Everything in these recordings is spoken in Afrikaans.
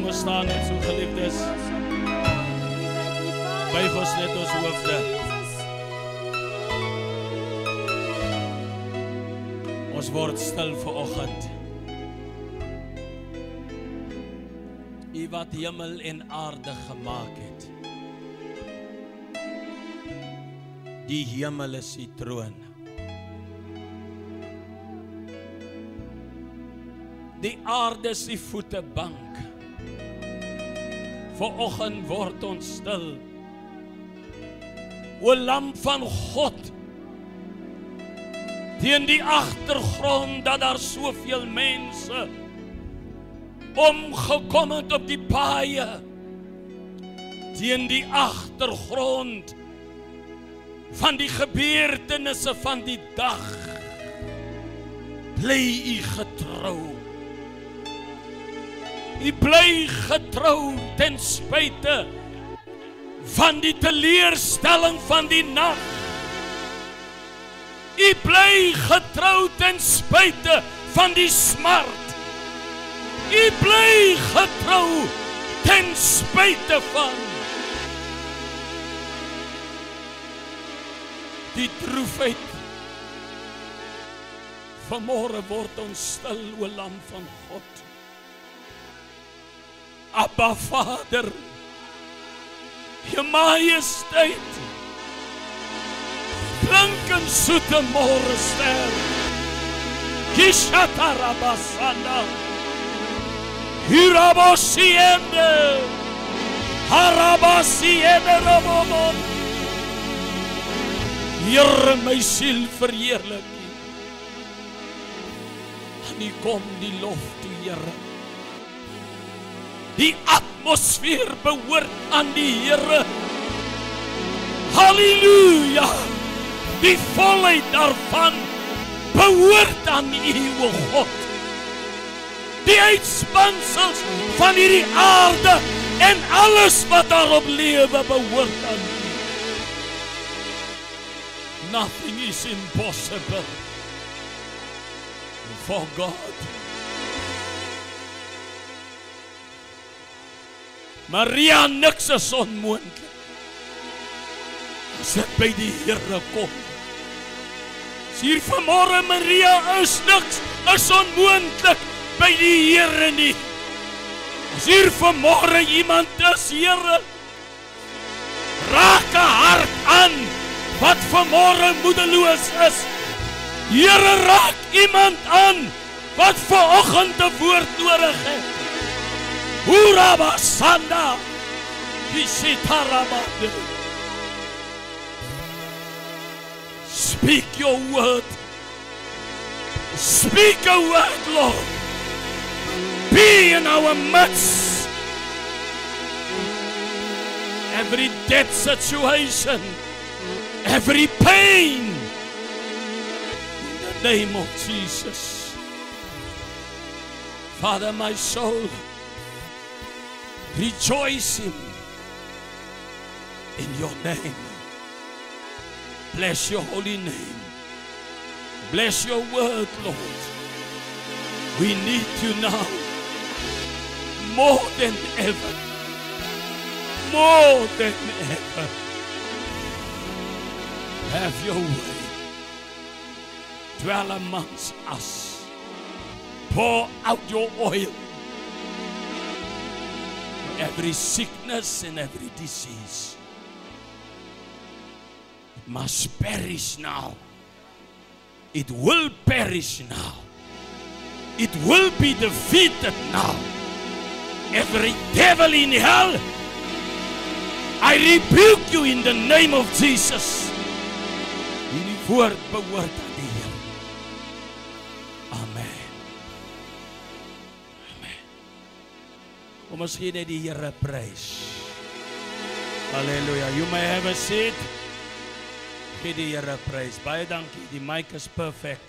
Kom ons staan net so geliefdes. Buig ons net ons hoofde. Ons word stil vanoggend. U wat hemel en aarde gemaak het. Die hemel is die troon. Die aarde is die voetebank. Vanoggend word ons stil. O Lam van God, teen die agtergrond dat daar soveel mense omgekom het op die paaie, teen die agtergrond van die gebeurtenisse van die dag, bly u getrou. U bly getrou ten spyte van die teleurstelling van die nag. U bly getrou ten spyte van die smart. U bly getrou ten spyte van die droefheid. Vanmôre word ons stil, o Lam van God. Abba Vader, Je Majesteit, blink en soete môrester, Kishatarabasana, Hirabosiende, Harabasiende Rabomon. Here, my siel verheerlik U. En U kom die lof toe, Here. Die atmosfeer behoort aan die Here. Halleluja! Die volheid daarvan behoort aan U, o God. Die uitspansels van hierdie aarde en alles wat daarop lewe behoort aan U. Nothing is impossible for God. Maria, niks is onmoontlik as dit by die Here kom. As hier vanmôre Maria is niks is onmoontlik by die Here nie. As hier vanmôre iemand is, Here, raak 'n hart aan wat vanmôre moedeloos is. Here, raak iemand aan wat vanoggend 'n woord nodig het. Huraba Sanda, Kishitarabade. Speak your word. Speak a word, Lord. Be in our midst. Every dead situation, every pain, in the name of Jesus. Father, my soul rejoicing in your name. Bless your holy name. Bless your word, Lord. We need you now more than ever. More than ever. Have your way. Dwell amongst us. Pour out your oil. Every sickness and every disease, it must perish now. It will perish now. It will be defeated now. Every devil in hell, I rebuke you in the name of Jesus. Hierdie woord behoort aan die Here. Amen. Kom ons gee net die Here prys. Halleluja. You may have a seat. Gee die Here prys. Baie dankie. Die mic is perfect.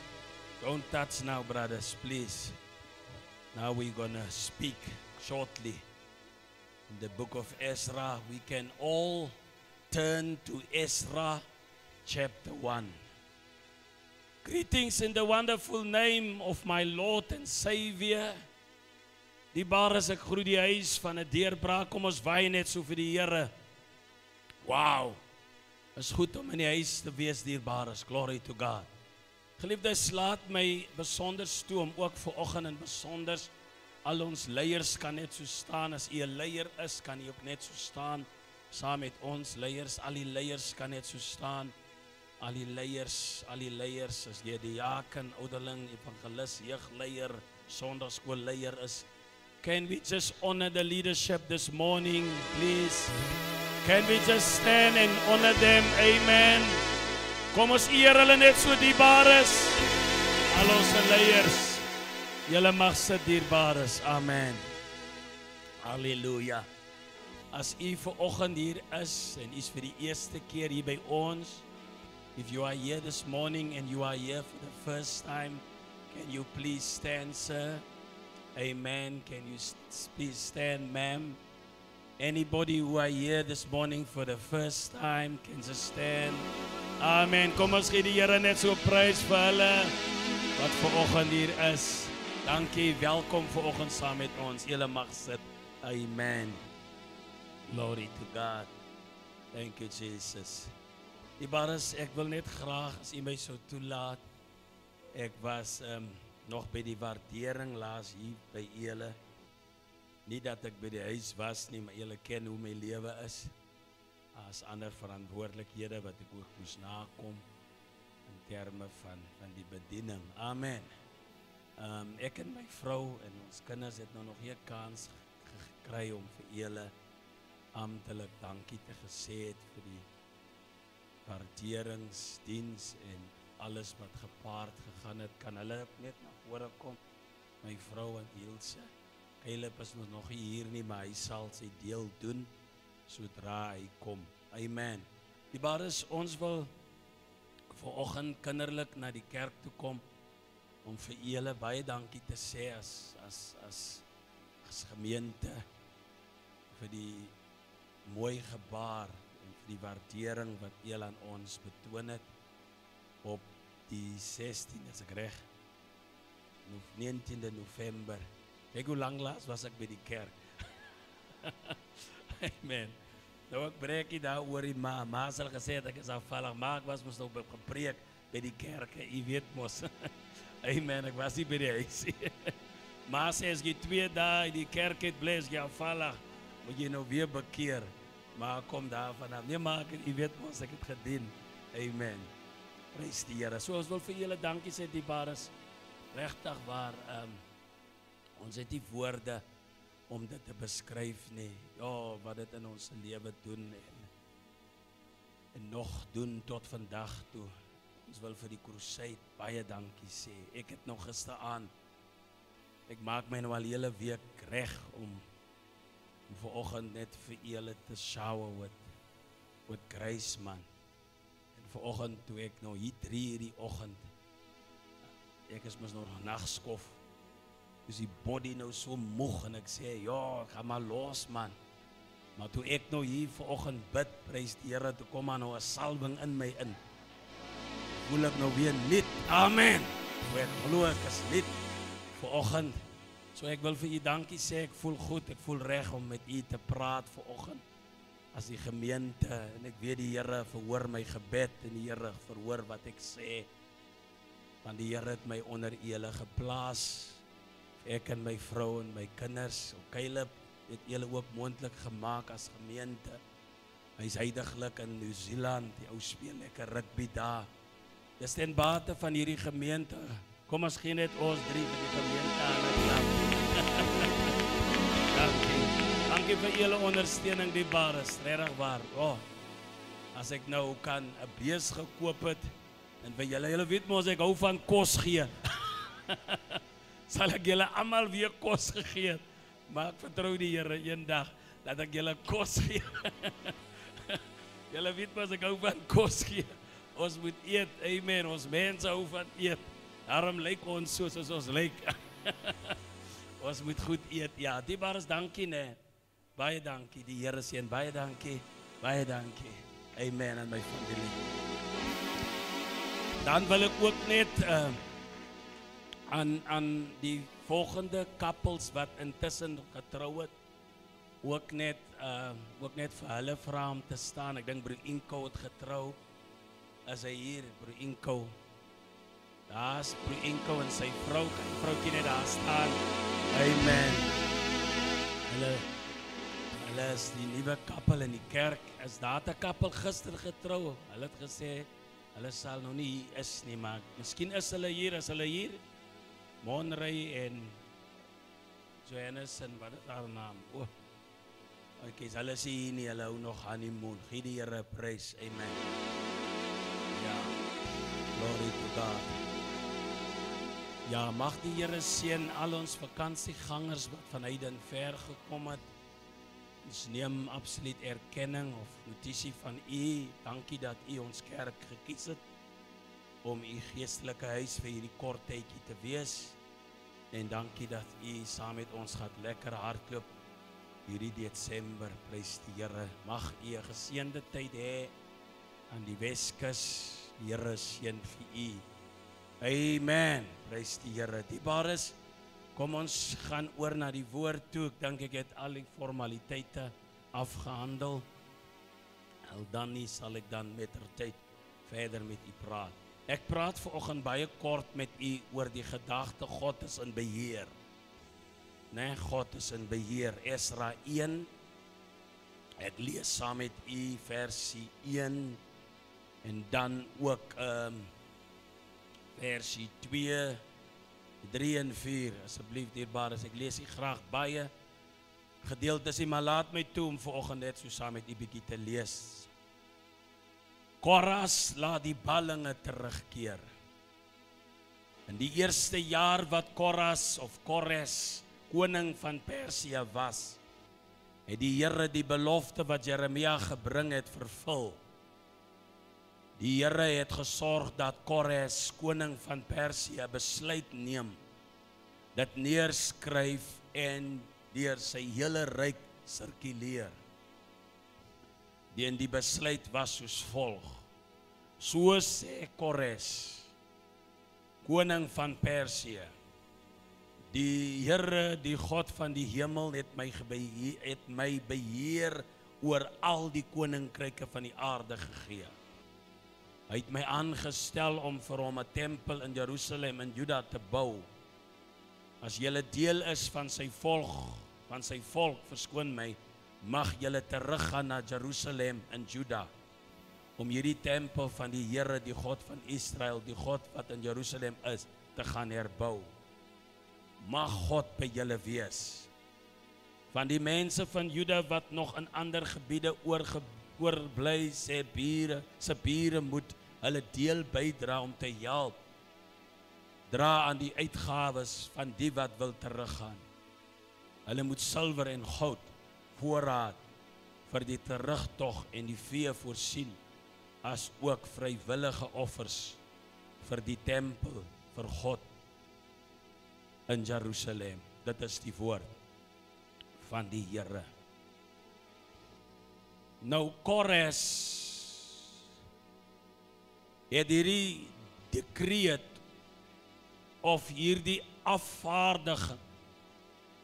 Don't touch now, brothers, please. Now we're gonna speak shortly. In the book of Ezra, we can all turn to Ezra chapter 1. Greetings in the wonderful name of my Lord and Savior, Die bares, ek groet die huis van 'n deurbraak. Kom ons waai net so vir die Here. Wow. Is goed om in die huis te wees, dierbares. Glory to God. Geliefdes, laat my besonders toe om ook vanoggend en besonders al ons leiers kan net so staan. As u 'n leier is, kan u ook net so staan saam met ons leiers. Al die leiers kan net so staan. Al die leiers, as jy diaken, ouderling, evangelis, jeugleier, sondagskoolleier is. Can we just honor the leadership this morning, please? Can we just stand and honor them? Amen. Kom ons eer hulle net so, dierbares. Al ons leiers, julle mag sit, dierbares. Amen. Halleluja. As u vanoggend hier is en u is vir die eerste keer hier by ons, if you are here this morning and you are here for the first time, can you please stand, sir? Amen. Can you please stand, ma'am? Anybody who are here this morning for the first time can just stand. Amen. Kom ons gee die Here net so prys vir hulle wat vanoggend hier is. Dankie, welkom vanoggend saam met ons. Julle mag sit. Amen. Glory to God. Thank you, Jesus. Die bares, ek wil net graag, as u my sou toelaat, ek was nog by die waardering laas hier by julle. Nie dat ek by die huis was nie, maar julle ken hoe my lewe is. As ander verantwoordelikhede wat ek ook moes nakom in terme van die bediening. Amen. Ek en my vrou en ons kinders het nou nog nie 'n kans gekry om vir julle amptelik dankie te gesê het vir die waarderingsdiens en alles wat gepaard gegaan het. Kan hulle net na vore kom? My vrou en Ilse. Caleb is nog nie hier nie, maar hy sal sy deel doen sodra hy kom. Amen. Die bares, ons wil vanoggend kinderlik na die kerk toe kom om vir julle baie dankie te sê as gemeente vir die mooi gebaar en vir die waardering wat julle aan ons betoon het op die 16, as ek reg, 19de November. Kyk hoe lang laas was ek by die kerk. Amen. Nou ek breekie daar oor die ma sal gesê het ek is afvallig, maar ek was mos nou gepreek by die kerk, jy weet mos. Amen, ek was nie by die huis. Ma sê as jy 2 dae in die kerk het bly, as jy afvallig, moet jy nou weer bekeer. Maar kom daar vanaf. Nee, maar jy weet mos, ek het gedien. Amen. Prys die Here. So ons wil vir julle dankie sê, die bares. Regtig waar, ons het nie woorde om dit te beskryf nie. Ja, wat dit in ons lewe doen en nog doen tot vandag toe. Ons wil vir die crusade baie dankie sê. Ek het nog gisteraan, ek maak my nou al hele week reg om vanoggend net vir julle te shower with grace, man. En vanoggend toe ek nou hier 3 die oggend, ek is mos nog nagskof, dus die body nou so moeg en ek sê, ja, ek gaan maar los, man. Maar toe ek nou hier vanoggend bid, prys die Here, toe kom maar nou 'n salwing in my in. Voel ek nou weer nuut. Amen. Ek glo ek is nuut vanoggend. So ek wil vir u dankie sê, ek voel goed, ek voel reg om met u te praat vanoggend as die gemeente, en ek weet die Here verhoor my gebed en die Here verhoor wat ek sê, want die Here het my onder julle geplaas, ek en my vrou en my kinders. Caleb het julle ook moontlik gemaak as gemeente. Hy is heiliglik in New Zealand, die ou speel lekker rugby daar. Dis ten bate van hierdie gemeente. Kom ons gee net ons 3 vir die gemeente aan het. Dankie. Dankie vir julle ondersteuning, die bares, regtig waar. As ek nou kan 'n bees gekoop het, en vir julle weet mos ek hou van kos gee. Sal ek julle almal weer kos gegee het. Maar ek vertrou die Here eendag dat ek julle kos gee. Julle weet mos ek hou van kos gee. Ons moet eet, amen. Ons mense hou van eet. Daarom lyk ons soos ons lyk. Ons moet goed eet. Ja, die bares, dankie, nee. Baie dankie, die Here seën. Baie dankie. Baie dankie. Amen aan my familie. Dan wil ek ook net aan die volgende koppels wat intussen getrou het, ook net vir hulle vra om te staan. Ek dink broer Inko het getrou. Is hy hier, broer Inko? Daar's broer Inko en sy vrou, kan die vroukie net daar staan. Amen. Hulle is die nuwe kappel in die kerk. Is daar 'n kappel gister getrou? Hulle het gesê, hulle sal nog nie hier is nie, maar miskien is hulle hier, Monrey en Johannes en wat is haar naam? Okay, hulle is hier nie, hulle hou nog honeymoon. Gee die Here prys, amen. Ja, glory to God. Ja, mag die Here seën al ons vakansiegangers wat vanuit en ver gekom het. Ons neem absoluut erkenning of notisie van u. Dankie dat u ons kerk gekies het om u geestelike huis vir hierdie kort tydjie te wees. En dankie dat u saam met ons gaat lekker hardloop hierdie Desember. Prys die Here. Mag u 'n geseënde tyd hê aan die Weskus. Die Here seën vir u. Amen. Prys die Here. Diebares, kom ons gaan oor na die woord toe. Ek dink ek het al die formaliteite afgehandel. Dan nie sal ek dan met tyd verder met u praat. Ek praat vanoggend baie kort met u oor die gedagte God is in beheer. Nee, God is in beheer. Esra 1. Ek lees saam met u versie 1 en dan ook versie 2, 3 en 4. Asseblief dierbares, ek lees u graag baie gedeeltes, maar laat my toe om vanoggend net so saam met u bietjie te lees. Koras laat die ballinge terugkeer. In die eerste jaar wat Kores, koning van Persië was, het die Here die belofte wat Jeremia gebring het vervul. Die Here het gesorg dat Kores, koning van Persië, besluit neem, dit neerskryf en deur sy hele ryk sirkuleer. Die besluit was soos volg. So sê Kores, koning van Persië, die Here, die God van die hemel, het my beheer oor al die koninkryke van die aarde gegee. Hy het my aangestel om vir hom 'n tempel in Jerusalem in Juda te bou. As julle deel is van sy volk, verskoon my, mag julle teruggaan na Jerusalem in Juda, om hierdie tempel van die Here, die God van Israel, die God wat in Jerusalem is, te gaan herbou. Mag God by julle wees. Van die mense van Juda wat nog in ander gebiede oorbly, se bure moet hulle deel bydra om te help. Dra aan die uitgawes van die wat wil teruggaan. Hulle moet silwer en goud voorraad vir die terugtog en die vee voorsien, as ook vrywillige offers vir die tempel vir God in Jerusalem. Dit is die woord van die Here. Nou Kores het hierdie dekreet of hierdie afvaardiging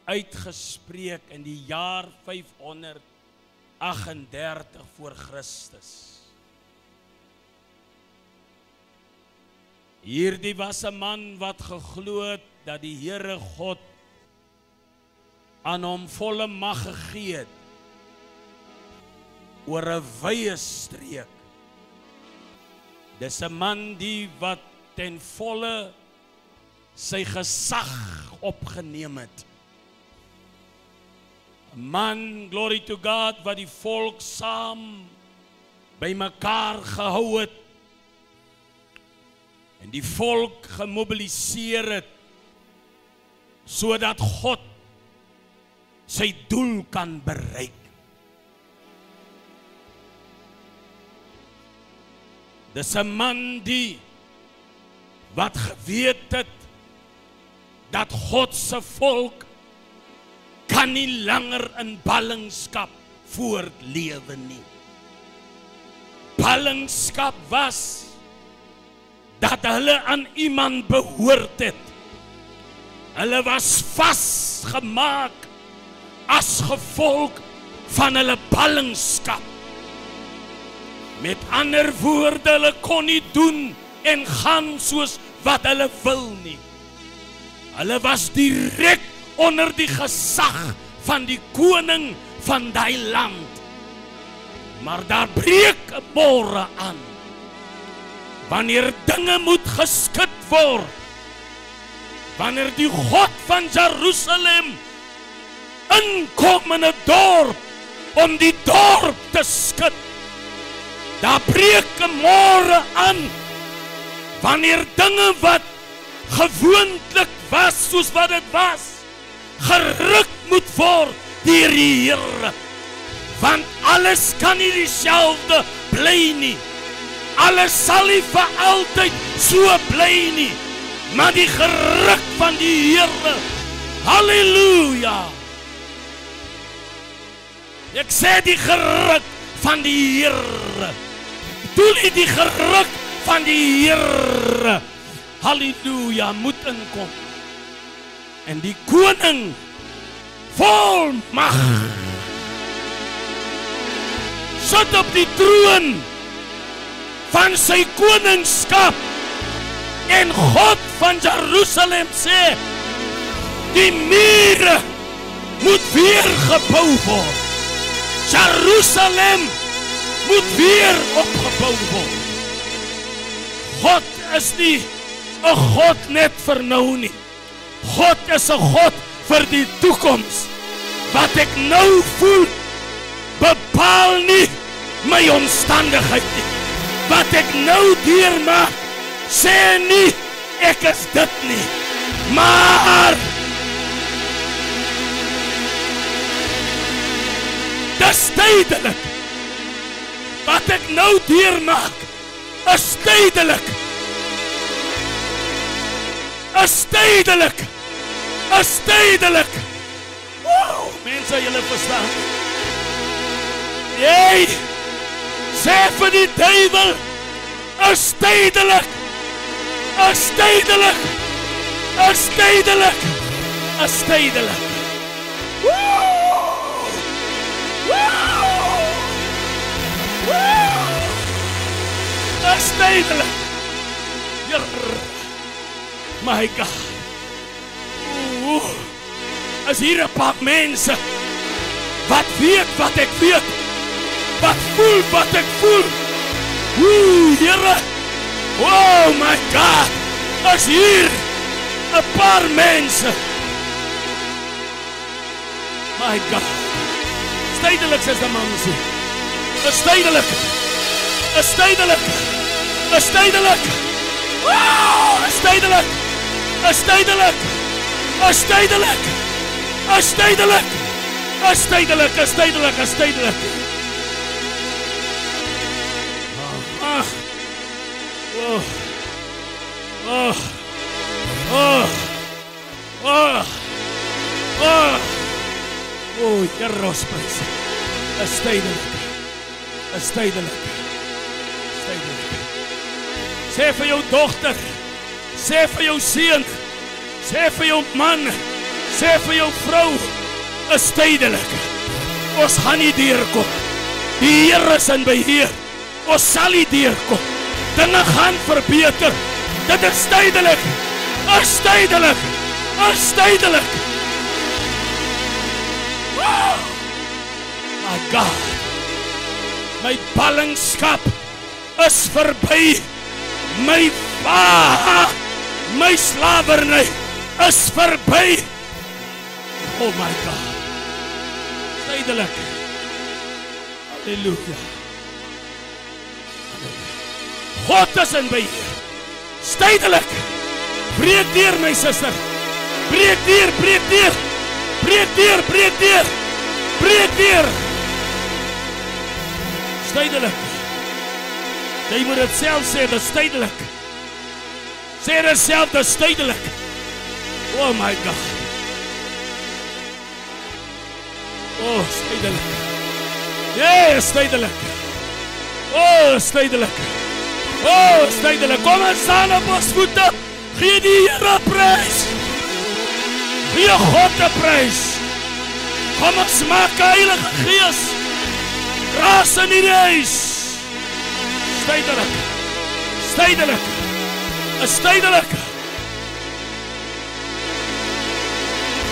uitgespreek in die jaar 538 voor Christus. Hierdie was 'n man wat geglo het dat die Here God aan hom volle mag gegee het oor 'n wye streek. Dis 'n man die wat ten volle sy gesag opgeneem het. 'n Man, glory to God, wat die volk saam bymekaar gehou het en die volk gemobiliseer het sodat God sy doel kan bereik. Dis 'n man die wat geweet het dat God se volk kan nie langer in ballingskap voortlewe nie. Ballingskap was dat hulle aan iemand behoort het. Hulle was vasgemaak as gevolg van hulle ballingskap. Met ander woorde, hulle kon nie doen en gaan soos wat hulle wil nie. Hulle was direk onder die gesag van die koning van daai land. Maar daar breek 'n môre aan. Wanneer dinge moet geskit word, wanneer die God van Jerusalem inkom in 'n dorp om die dorp te skud, daar breek 'n môre aan. Wanneer dinge wat gewoonlik was soos wat dit was, geruk moet word deur die Here. Want alles kan nie dieselfde bly nie. Alles sal nie vir altyd so bly nie. Maar die geruk van die Here, halleluja. Ek sê die geruk van die Here. Doel nie die geruk van die Here, halleluja, moet inkom. En die koning vol mag sit op die troon van sy koningskap. En God van Jerusalem sê, die mure moet weer gebou word. Jerusalem moet weer opgebou word. God is nie 'n God net vir nou nie. God is 'n God vir die toekoms. Wat ek nou voel, bepaal nie my omstandigheid nie. Wat ek nou deurmaak, sê nie ek is dit nie. Maar dis tydelik. Wat ek nou deurmaak, is tydelik. Is tydelik. Is tydelik. Wow, mense, julle verstaan. Jy sê vir die duiwel, is tydelik. Is tydelik. Is tydelik. Is tydelik. Wow. Wow. Wow. Is tydelik. My God. Is hier 'n paar mense wat weet wat ek weet, wat voel wat ek voel. Here. Oh my God. Is hier 'n paar mense. My God. Tydelik sê die man sê. Is tydelik. Is tydelik. Is tydelik. Wow, is tydelik. Is tydelik. Is tydelik. Is tydelik. Is tydelik. Is tydelik. Is tydelik. Oh. Oh. Oh. Oh. Oh. Oh, Here ons prys. Is tydelik. Is tydelik. Is tydelik. Sê vir jou dogter, sê vir jou seun, sê vir jou man, sê vir jou vrou, is tydelik. Ons gaan nie deurkom. Die Here is in beheer. Ons sal nie deurkom. Dinge gaan verbeter. Dit is tydelik. Is tydelik. Is tydelik. Wow. My God. My ballingskap is verby. My slawerny is verby. Oh my God. Tydelik. Halleluja. God is in beheer. Tydelik. Breek deur my suster. Breek deur, breek deur. Breek deur, breek deur. Breek deur. Tydelik. Jy moet dit self sê, dit is tydelik. Sê dit self, dit is tydelik. Oh my God. Oh, tydelik. Ja, tydelik. Oh, tydelik. Oh, tydelik. Kom ons staan op ons voete. Gee die Here prys. Gee God 'n prys. Kom ons maak Heilige Gees raas in hierdie huis. Tydelik. Tydelik. Is tydelik.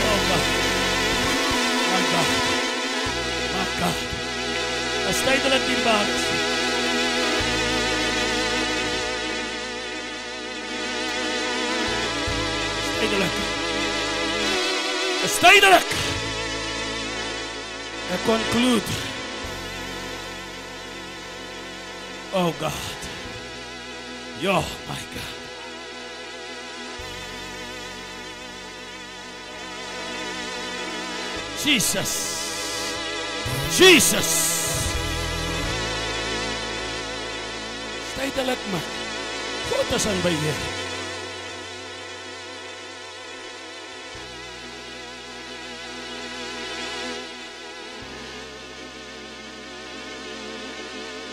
Oh God. My God. My God. Is tydelik die baat. Tydelik. Is tydelik. I conclude. Oh God. Yo, my God. Jesus. Jesus. Tydelik man. God is aan by hier.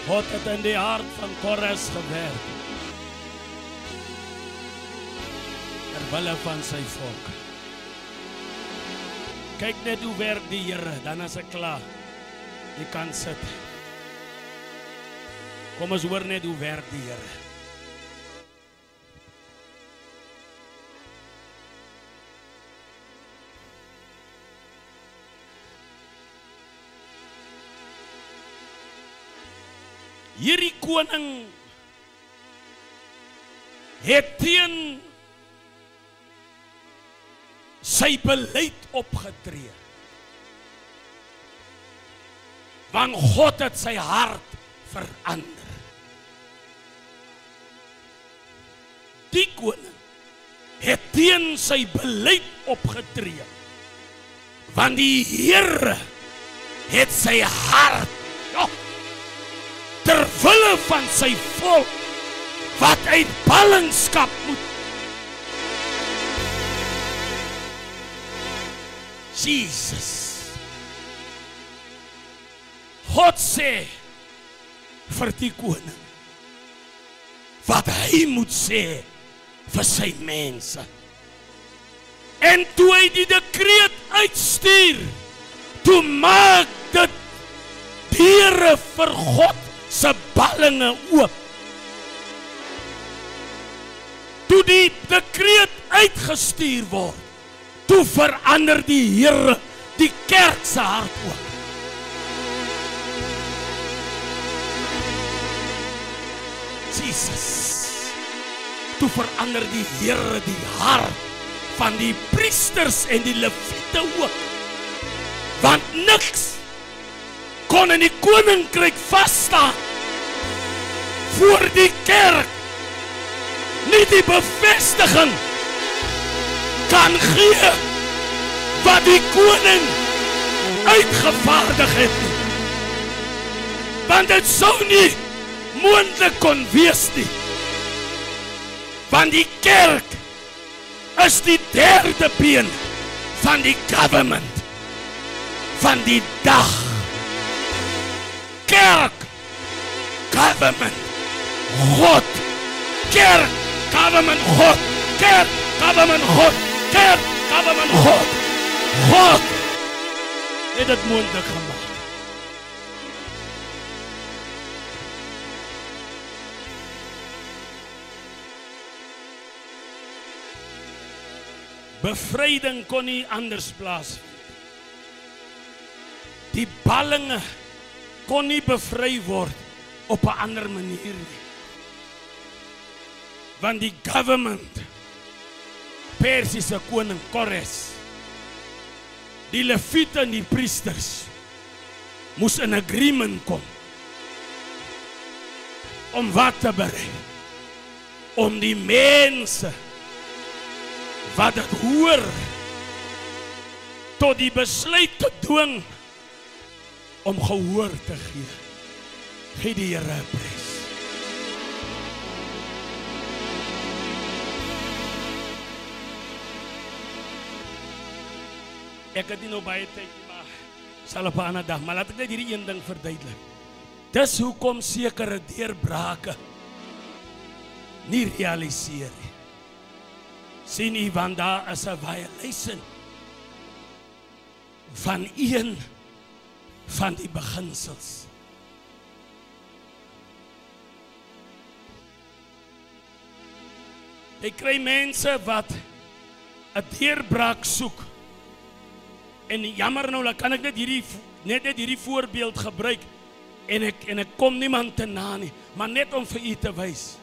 God het in die hart van Kores gewerk. Terwille van sy volk. Kyk net hoe werk die Here, dan is ek klaar. Jy kan sit. Kom ons hoor net hoe werk die Here. Hierdie koning het teen sy beleid opgetree. Want God het sy hart verander. Die koning het teen sy beleid opgetree. Want die Here het sy hart terwille van sy volk wat uit ballingskap moet. Jesus. God sê vir die koning wat hy moet sê vir sy mense. En toe hy die dekreet uitstuur, toe maak dit deure vir God se ballinge oop. Toe die dekreet uitgestuur word, toe verander die Here die kerk se hart ook. Jesus. Toe verander die Here die hart van die priesters en die leviete ook. Want niks kon in die koninkryk vasstaan voor die kerk nie die bevestiging kan gee wat die koning uitgevaardig het. Want dit sou nie moontlik kon wees nie. Want die kerk is die derde been van die government, van die dag. Kerk, government, God. Kerk, government, God. Kerk, government, God. Kerk, government, God. God het dit moontlik gemaak. Bevryding kon nie anders plaasvind. Die ballinge kon nie bevry word op 'n ander manier nie. Want die government, Persiese koning Kores, die leviete en die priesters moes in agreement kom om wat te berei, om die mense wat het hoor tot die besluit te dwing om gehoor te gee. Gee die Here prys. Ek het nie nou baie tyd nie, maar sal op 'n ander dag, maar laat ek net hierdie een ding verduidelik. Dis hoekom sekere deurbrake nie realiseer nie. Sien u, want daar is 'n violation van een van die beginsels. Jy kry mense wat 'n deurbraak soek. En jammer nou, dan kan ek net hierdie voorbeeld gebruik en ek kom niemand te na nie, maar net om vir u te wys.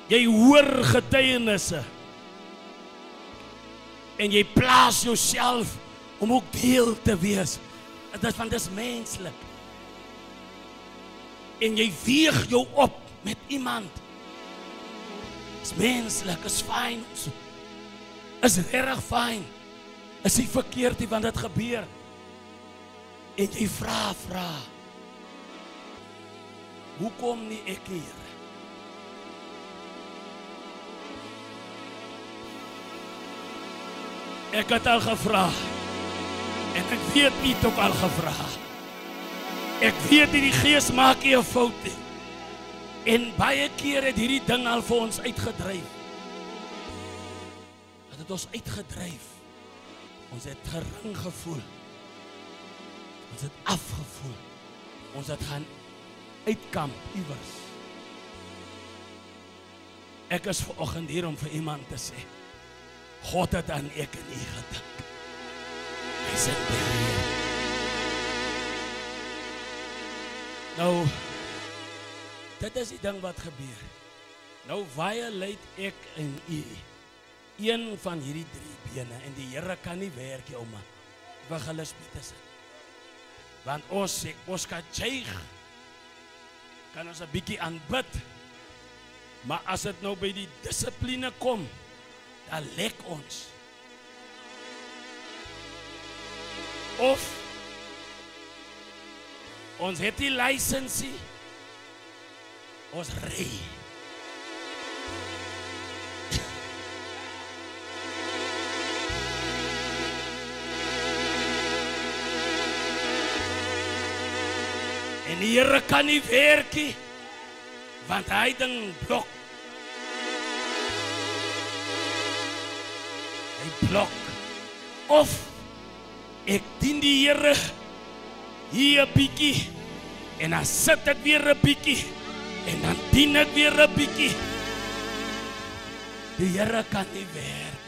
Jy hoor getuienisse en jy plaas jouself om ook deel te wees. Want dit is menslik. En jy weeg jou op met iemand. Is menslik, is fyn. Is regtig fyn. Is nie verkeerd nie, want dit gebeur. En jy vra. Hoekom nie ek hier? Ek het al gevra. En ek weet nie ook al gevra. Ek weet nie, die Gees maak nie 'n fout nie. En baie keer het hierdie ding al vir ons uitgedryf. Het ons uitgedryf. Ons het gering gevoel. Ons het afgevoel. Ons het gaan uitkamp iewers. Ek is vanoggend hier om vir iemand te sê, God het aan ek en u gedink. Hy sê nou, dit is die ding wat gebeur. Nou violate ek en u een van hierdie 3 bene en die Here kan nie werk nie, ouma. Evangelis Pieterse. Want ons kan juig, kan ons 'n bietjie aanbid, maar as dit nou by die dissipline kom, dan lek ons. Of ons het die lisensie, ons ry. En die Here kan nie werk nie, want hy ding blok. Hy blok. Of ek dien die Here hier 'n bietjie en dan sit ek weer 'n bietjie en dan dien ek weer 'n bietjie. Die Here kan nie werk.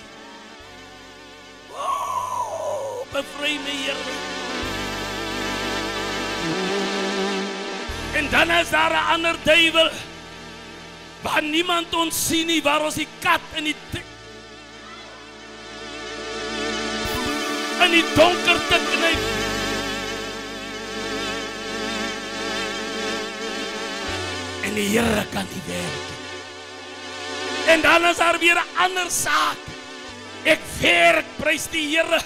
Oh, bevry my Here. En dan is daar 'n ander duiwel waar niemand ons sien nie, waar ons die kat in die donker te knyp. En die Here kan nie werk. En dan is daar weer 'n ander saak. Ek werk, prys die Here,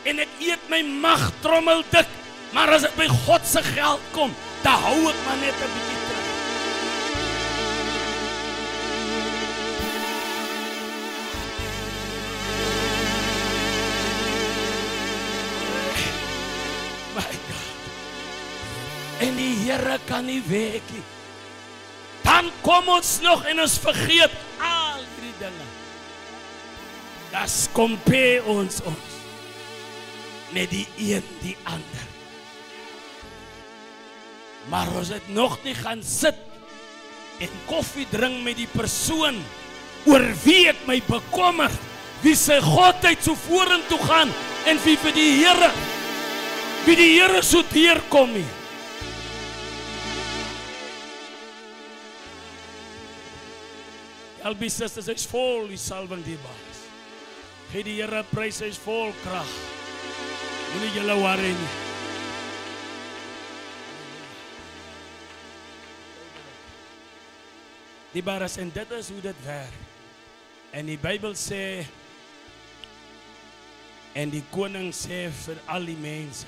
en ek eet my mag trommel dik, maar as dit by God se geld kom, dan hou ek maar net 'n bietjie terug. My God. En die Here kan nie werk nie. Dan kom ons nog en ons vergeet al hierdie dinge. Das compare ons met die een die ander. Maar ons het nog nie gaan sit en koffie drink met die persoon oor wie ek my bekommer, wie sy godheid so vorentoe gaan en wie vir die Here so deurkom nie. Albei sisters, hy's vol die salwing die baas. Gee die Here prys, hy's vol krag. Moenie julle worry nie. Die baas, en dit is hoe dit werk. En die Bybel sê, en die koning sê vir al die mense,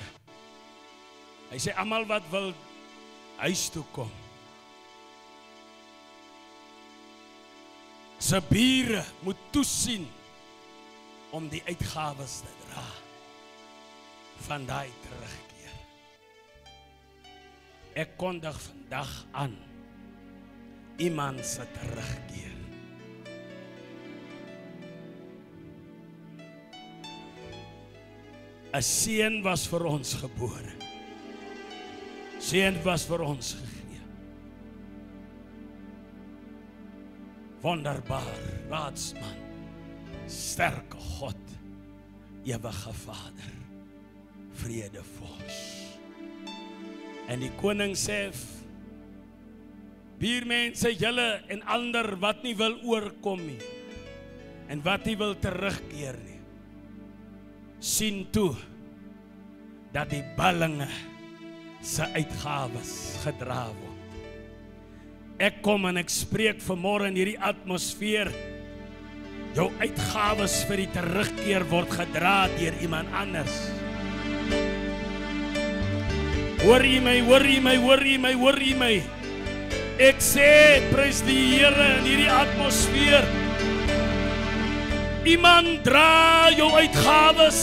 hy sê almal wat wil huis toe kom, se bure moet toesien om die uitgawes te dra van daai terugkeer. Ek kondig vandag aan iemand se terugkeer. 'n seun was vir ons gebore. Seun was vir ons gegee. Wonderbaar, raadsman, sterke God, ewige Vader, vredevors. En die koning sê, buurmense, julle en ander wat nie wil oorkom nie, en wat nie wil terugkeer nie, sien toe, dat die ballinge se uitgawes gedra word. Ek kom en ek spreek vanmôre in hierdie atmosfeer, jou uitgawes vir die terugkeer word gedra deur iemand anders. Hoor jy my, hoor jy my, hoor jy my, hoor jy my? Ek sê, prys die Here in hierdie atmosfeer. Iemand dra jou uitgawes.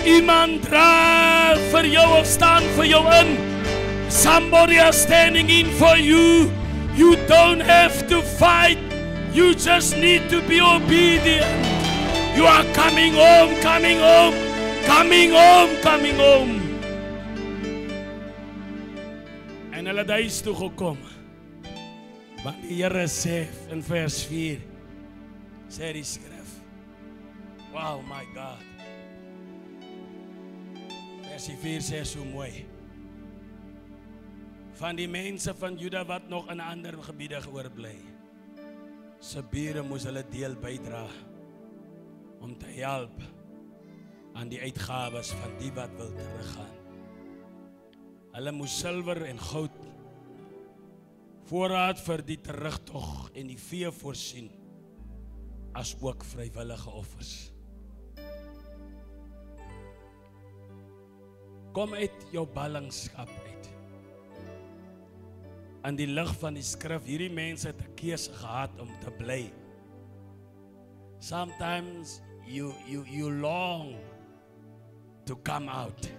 Iemand dra vir jou of staan vir jou in. Somebody is standing in for you. You don't have to fight. You just need to be obedient. You are coming home, coming home, coming home, coming home. En hulle het huis toe gekom. Want die Here sê in vers 4, sê die skrif, wow, my God. Vers 4 sê so mooi. Van die mense van Juda wat nog in ander gebiede oorbly, se bure moes hulle deel bydra om te help aan die uitgawes van die wat wil teruggaan. Hulle moes silwer en goud voorraad vir die terugtog en die vee voorsien, as ook vrywillige offers. Kom uit jou ballingskap uit. In die lig van die skrif, hierdie mense het 'n keuse gehad om te bly. Sometimes you long to come out,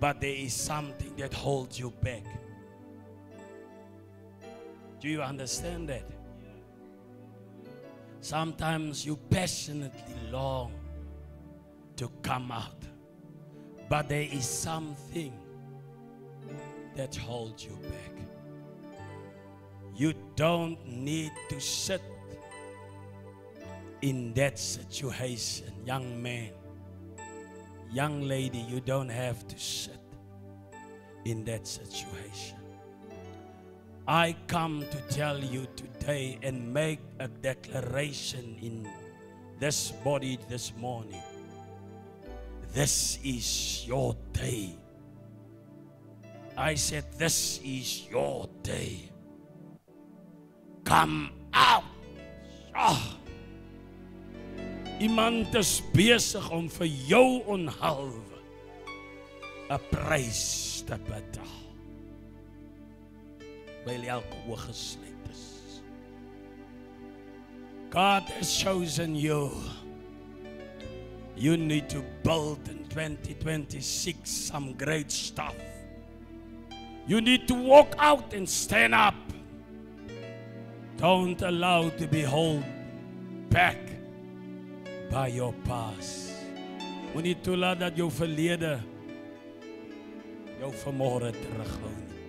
but there is something that holds you back. Do you understand that? Sometimes you passionately long to come out, but there is something that holds you back. You don't need to sit in that situation, young man, young lady, you don't have to sit in that situation. I come to tell you today and make a declaration in this body this morning. This is your day. I said, this is your day. Come out. Oh. Iemand is besig om vir jou onhalwe 'n prys te betaal. Weil elke oog gesluit is. God has chosen you. You need to build in 2026 some great stuff. You need to walk out and stand up. Don't allow to be held back by your past. Moenie toelaat dat jou verlede jou vanmôre terughou nie.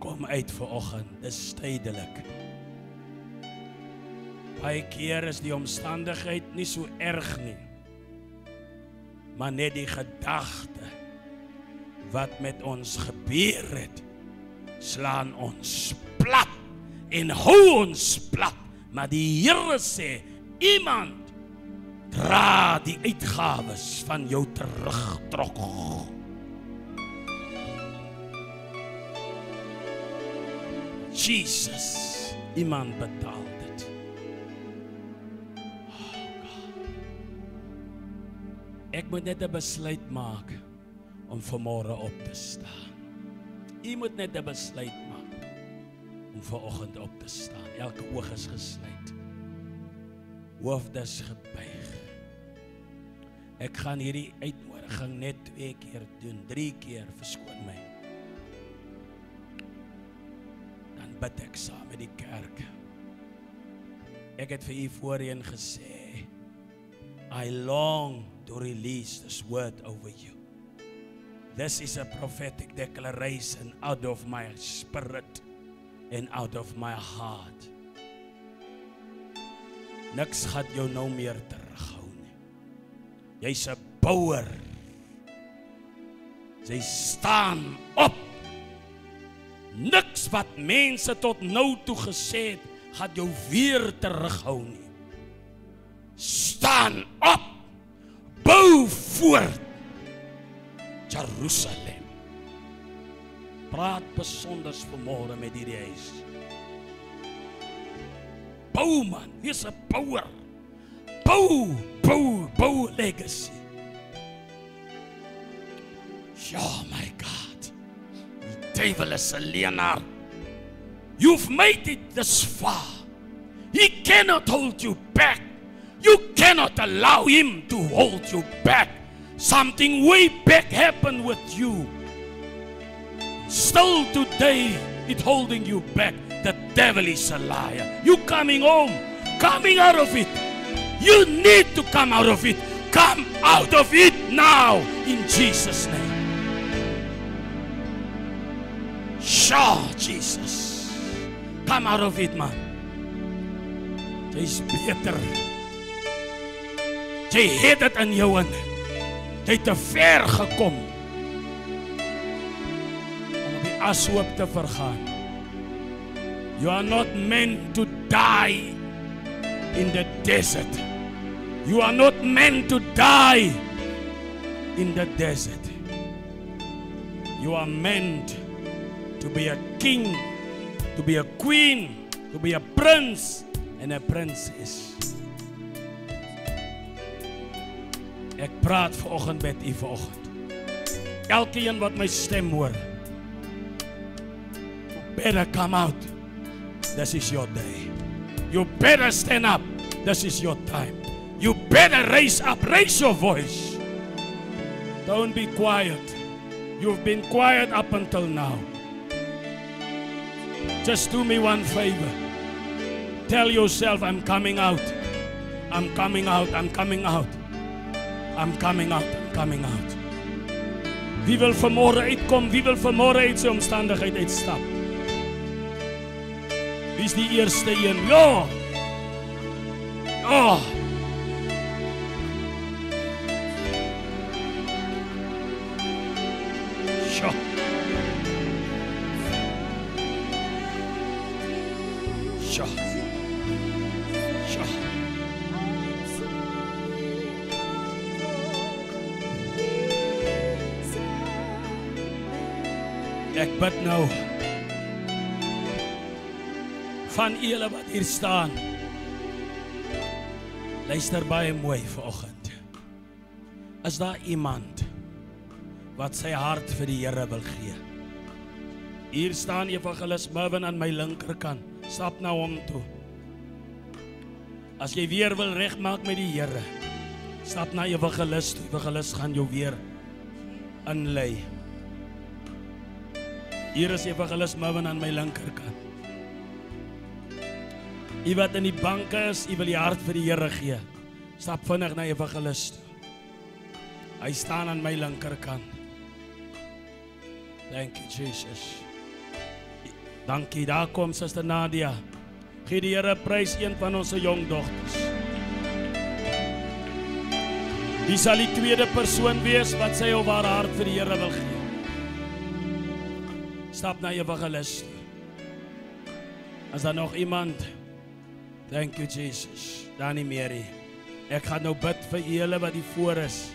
Kom uit vanoggend, dis tydelik. Baie keer is die omstandigheid nie so erg nie, maar net die gedagte wat met ons gebeur het, slaan ons plat en hou ons plat. Maar die Here sê, iemand dra die uitgawes van jou terugtrok. Jesus, iemand betaal dit. Oh God. Ek moet net 'n besluit maak om vanmôre op te staan. U moet net 'n besluit maak om vanoggend op te staan. Elke oog is gesluit. Hoofdes gebuig. Ek gaan hierdie uitnodiging net 2 keer doen, 3 keer, verskoon my. Dan bid ek saam met die kerk. Ek het vir u voorheen gesê, I long to release this word over you. This is a prophetic declaration out of my spirit and out of my heart. Niks gaat jou nou meer terughou nie. Jy's 'n bouer. Jy staan op. Niks wat mense tot nou toe gesê het, gaan jou weer terughou nie. Staan op. Bou voort. Jerusalem. Praat besonders vanmôre met hierdie huis. Bou man, wees 'n bouer. Bou legacy. Oh my God. The devil is a liar. You've made it this far. He cannot hold you back. You cannot allow him to hold you back. Something way back happened with you. Still today, it's holding you back. The devil is a liar. You coming home, coming out of it. You need to come out of it. Come out of it now, in Jesus' name. Sure, Jesus. Come out of it, man. Jy's beter. Jy het dit in jou in. Jy het te ver gekom om op die ashoop te vergaan. You are not meant to die in the desert. You are not meant to die in the desert. You are meant to be a king, to be a queen, to be a prince and a princess. Ek praat vanoggend met u vanoggend. Elkeen wat my stem hoor, you better come out. This is your day. You better stand up. This is your time. You better raise up, raise your voice. Don't be quiet. You've been quiet up until now. Just do me one favor. Tell yourself, I'm coming out. I'm coming out. I'm coming out. I'm coming out. I'm coming out. Wie wil vanmôre uitkom? Wie wil vanmôre uit sy omstandigheid uitstap? Wie is die eerste een? Ja! Ja! Sure. Sure. Sure. Ek bid nou van julle wat hier staan. Luister baie mooi vanoggend. Is daar iemand wat sy hart vir die Here wil gee? Hier staan Evangelis Mervin aan my linkerkant. Stap na hom toe. As jy weer wil regmaak met die Here, stap na Evangelis toe. Evangelis gaan jou weer inlei. Hier is Evangelis Mervin aan my linkerkant. U wat in die banke is, u wil die hart vir die Here gee. Stap vinnig na Evangelis toe. Hy staan aan my linkerkant. Thank you, Jesus. Dankie, daar kom Suster Nadia. Gee die Here prys, een van ons jong dogters. Wie sal die tweede persoon wees wat sy of haar hart vir die Here wil gee? Stap na Evangelis. Is daar nog iemand? Thank you, Jesus. Danny Mary. Ek gaan nou bid vir julle wat hier voor is.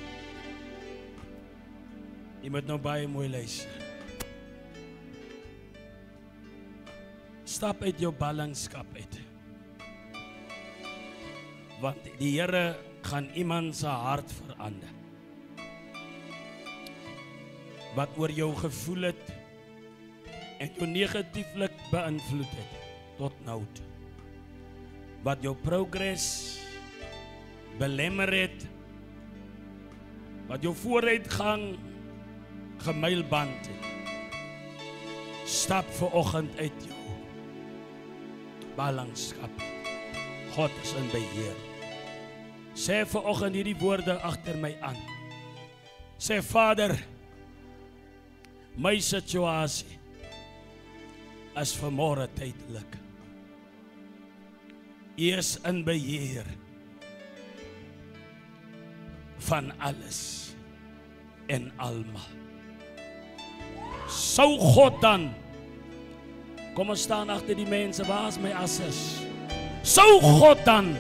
Jy moet nou baie mooi luister. Stap uit jou ballingskap uit. Want die Here gaan iemand se hart verander. Wat oor jou gevoel het en jou negatieflik beïnvloed het tot nou toe. Wat jou progress belemmer het, wat jou vooruitgang gemylband het. Stap vanoggend uit jou ballingskap. God is in beheer. Sê vanoggend hierdie woorde agter my aan. Sê Vader, my situasie is vanmôre tydelik. U is in beheer van alles en almal. Sou God dan, kom ons staan agter die mense, waar is my asses? Sou God dan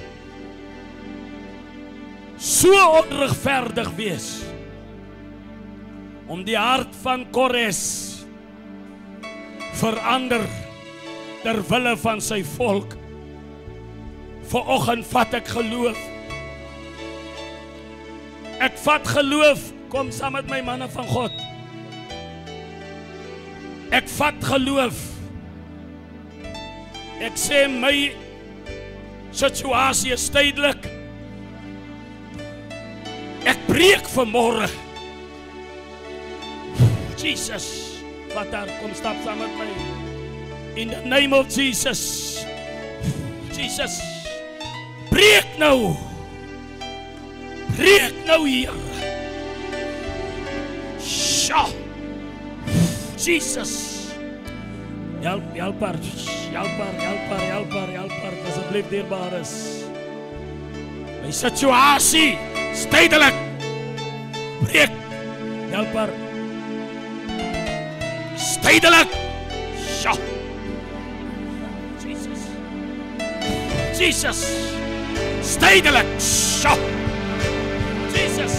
so onregverdig wees om die hart van Kores verander ter wille van sy volk? Vanoggend vat ek geloof. Ek vat geloof, kom saam met my manne van God. Ek vat geloof. Ek sê my situasie is tydelik. Ek breek vanmôre. Jesus, wat daar, kom stap saam met my. In the name of Jesus. Jesus, breek nou. Breek nou hier. Sja. Jesus. Help haar, asseblief dierbares. My situasie is tydelik. Breek. Help haar. Tydelik. Sja. Jesus. Jesus. Tydelik. Sja. Jesus.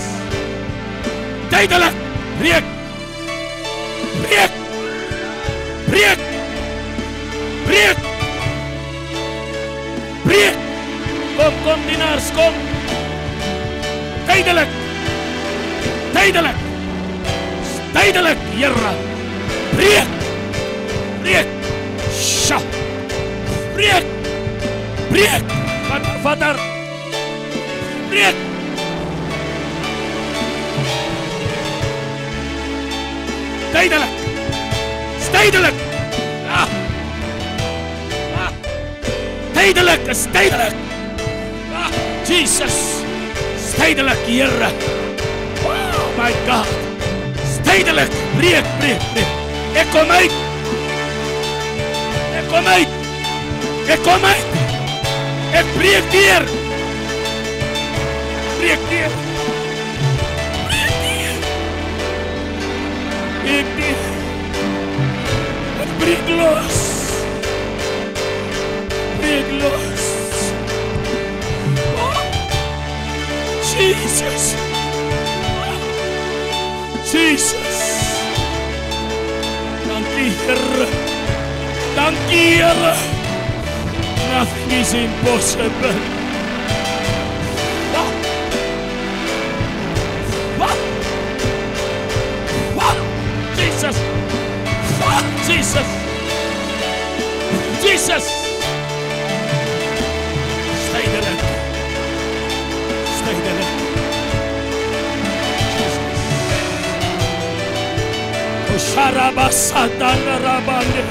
Tydelik. Breek. Breek. Breek. Breek. Breek. Kom dienaars, kom. Tydelik. Tydelik. Tydelik, Here. Breek. Breek. Sja. Breek. Breek. Vader. Breek. Tydelik. Tydelik. Tydelik, is tydelik. Jesus. Tydelik, Here. Oh my God. Tydelik. Breek, breek, breek. Ek kom uit. Ek kom uit. Ek kom uit. Ek breek deur. Breek deur. Breek deur. Breek deur. Ek breek los. Breek los. Oh. Jesus. Jesus. Dankie, Here. Dankie, Here. Nothing is impossible. What? What? What? Jesus. What? Jesus. Jesus. Stay there. Stay there. Sharabasatana rabande.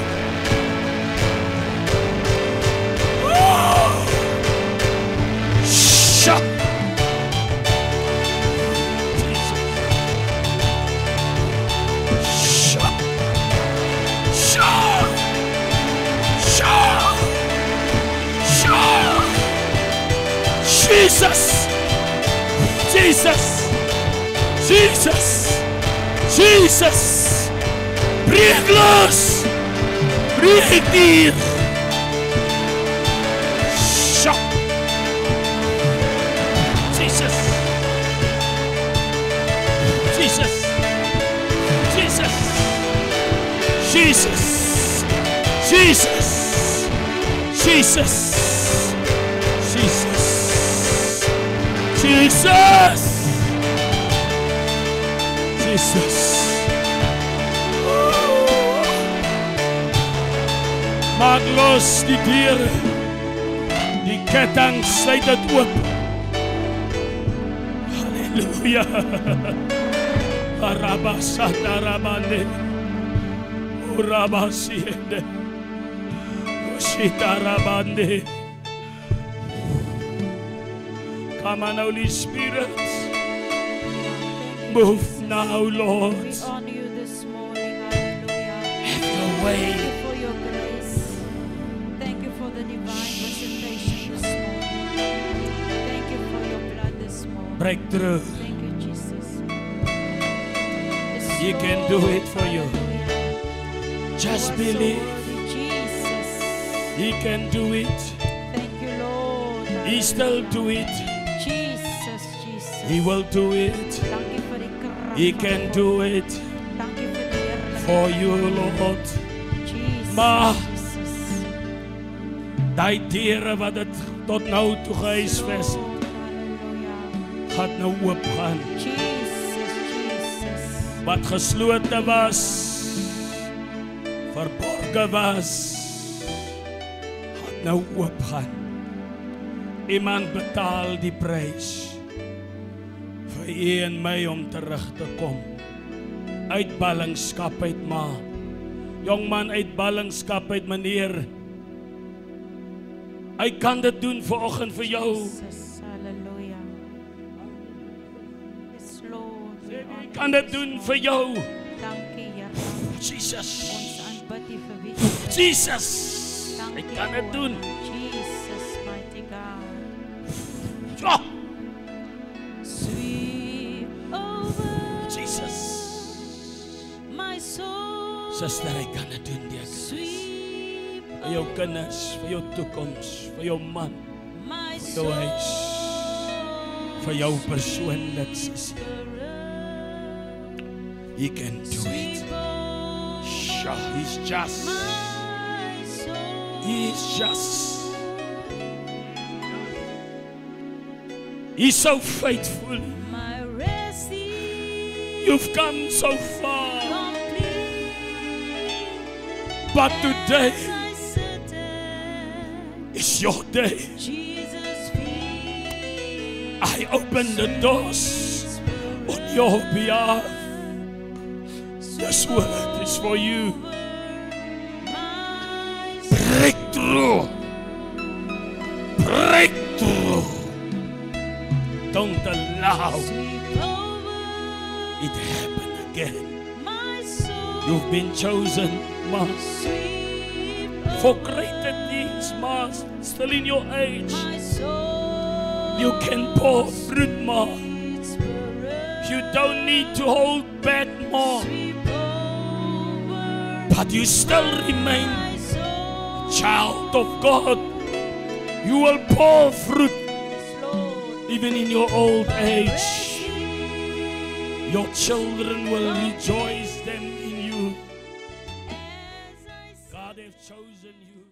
Shut. Shut. Shut. Shut. Shut. Jesus. Jesus. Jesus. Jesus. Breek los. Breek dier. Shut. Jesus. Jesus. Jesus. Jesus. Jesus. Jesus. Jesus. Jesus. Jesus. Maak los die deure. Die ketting sluit dit oop. Halleluja. Arabasata rabande. Urabasiende. Ushita rabande. Come on, Holy Spirit. Move now, Lord. We honor you this morning. Hallelujah. Have your way. Thank you for your grace. Thank you for the divine visitation this morning. Thank you for your blood this morning. Breakthrough. Thank you, Jesus. He can do it for you. Just believe. Jesus. He can do it. Thank you, Lord. He still do it. Jesus, Jesus. He will do it. Dankie vir die krag He van can God. do it Dankie vir die heerlikheid. for you, Lord. Jesus, Ma. Jesus. Die deure wat dit tot nou toe gehuisves het, Lord, hallelujah. gaan nou oop gaan. Jesus, Jesus. Wat geslote was, verborge was, gaan nou oop gaan. Iemand betaal die prys vir u en my om terug te kom. Uit ballingskap uit ma. Jongman uit ballingskap uit meneer. Hy kan dit doen vanoggend vir jou. Jesus, hallelujah. Yes, Lord. we Hy honor kan you dit this doen morning. vir jou. Dankie, Here. Jesus. Ons aanbid U vir wie U is. Jesus. Hy Dankie, kan dit Lord. doen. Jesus, mighty God. Oh, Sweep over Jesus. my soul. Suster, hy kan dit doen deur Sweep vir jou kinders, vir jou toekoms, vir jou man, my vir jou huis, vir jou persoonlik, sussie. He can do it. Sure, he's just. He's just. He's so faithful. My rest is You've come so far, complete. but today I sit at is your day. Jesus' feet. I open the doors on your behalf. This word is for you. My Breakthrough. Breakthrough. Don't allow sweep over it happen again. my soul. You've been chosen, ma, Sweep for over greater things, ma. Still in your age, my soul. you can pour fruit, ma. Spirit, You don't need to hold back, ma. sweep over But you still remain my soul. child of God. You will pour fruit Lord, even in your old age. Your children will rejoice them in you. as I God has chosen you.